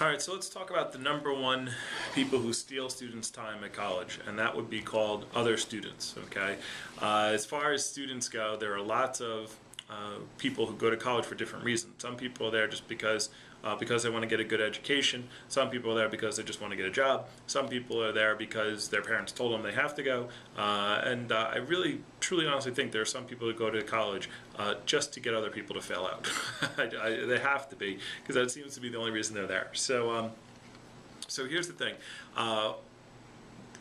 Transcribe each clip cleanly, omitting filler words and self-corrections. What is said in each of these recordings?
All right, so let's talk about the number one people who steal students' time at college, and that would be called other students, okay? As far as students go, there are lots of people who go to college for different reasons. Some people are there just because they want to get a good education. Some people are there because they just want to get a job. Some people are there because their parents told them they have to go. I really, truly, honestly think there are some people who go to college just to get other people to fail out. They have to be, because that seems to be the only reason they're there. So here's the thing.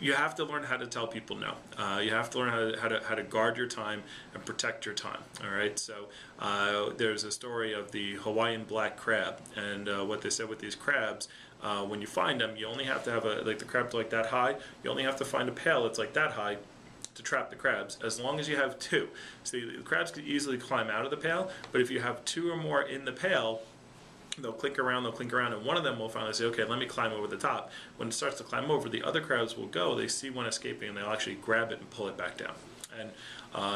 You have to learn how to tell people no. You have to learn how to guard your time and protect your time. All right. So there's a story of the Hawaiian black crab, and what they said with these crabs, when you find them, you only have to have the crab's like that high. You only have to find a pail that's like that high to trap the crabs, as long as you have two. See, the crabs could easily climb out of the pail, but if you have two or more in the pail, they'll clink around, and one of them will finally say, okay, let me climb over the top. When it starts to climb over, the other crabs will go, they see one escaping, and they'll actually grab it and pull it back down. And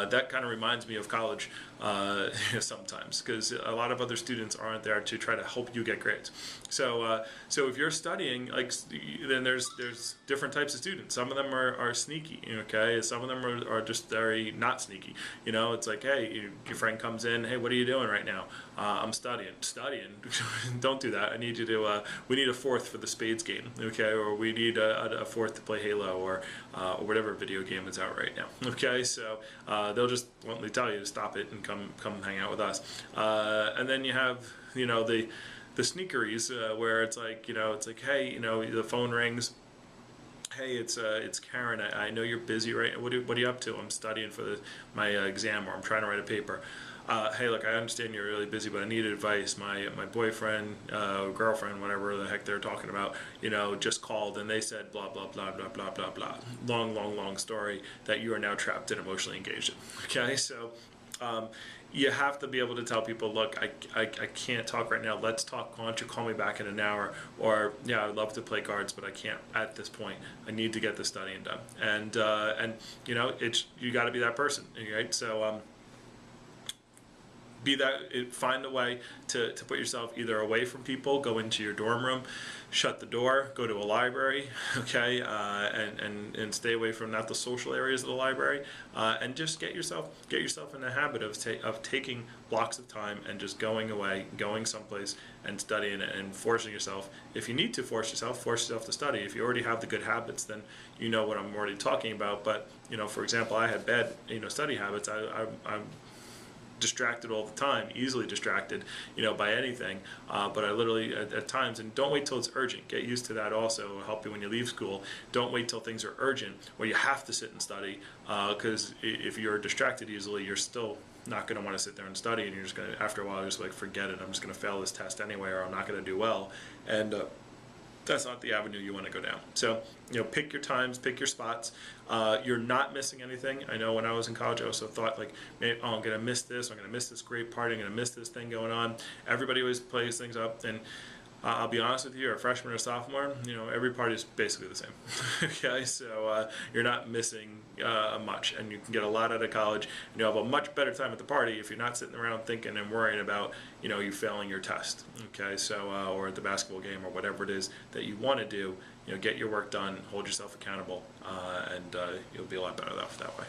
that kind of reminds me of college sometimes, because a lot of other students aren't there to try to help you get grades. So if you're studying, then there's different types of students. Some of them are sneaky, okay? Some of them are just very not sneaky. It's like, hey, your friend comes in, hey, what are you doing right now? I'm studying. Don't do that. I need you to. We need a fourth for the spades game, okay? Or we need a fourth to play Halo or whatever video game is out right now, okay? So they'll just bluntly tell you to stop it and come hang out with us. And then you have the sneakeries where it's like hey, the phone rings. Hey, it's Karen. I know you're busy, right? What are you up to? I'm studying for my exam, or I'm trying to write a paper. Hey, look, I understand you're really busy, but I need advice. My boyfriend, girlfriend, whatever the heck they're talking about, just called and they said blah, blah, blah, blah, blah, blah, blah. Long story that you are now trapped and emotionally engaged in. Okay, so you have to be able to tell people, look, I can't talk right now. Let's talk. Why don't you call me back in an hour? Or, yeah, I'd love to play cards, but I can't at this point. I need to get the studying done. And you got to be that person, right? So, find a way to put yourself either away from people, go into your dorm room, shut the door, go to a library, okay, and stay away from not the social areas of the library, and just get yourself in the habit of taking blocks of time and just going away, going someplace and studying it, and forcing yourself. If you need to force yourself to study. If you already have the good habits, then you know what I'm already talking about. But for example, I had bad study habits. I'm distracted all the time, easily distracted, by anything. But I literally, at times, and don't wait till it's urgent. Get used to that also. It'll help you when you leave school. Don't wait till things are urgent where you have to sit and study, because if you're distracted easily, you're still not going to want to sit there and study, and you're just going to, after a while, you're just like, forget it. I'm just going to fail this test anyway, or I'm not going to do well. And that's not the avenue you want to go down. So, pick your times, pick your spots. You're not missing anything. I know when I was in college, I also thought maybe, I'm going to miss this. I'm going to miss this great party. I'm going to miss this thing going on. Everybody always plays things up. And I'll be honest with you, you're a freshman or a sophomore, every party is basically the same. Okay, so you're not missing much, and you can get a lot out of college, and you'll have a much better time at the party if you're not sitting around thinking and worrying about, you failing your test. Okay, so or at the basketball game or whatever it is that you want to do, get your work done, hold yourself accountable, and you'll be a lot better off that way.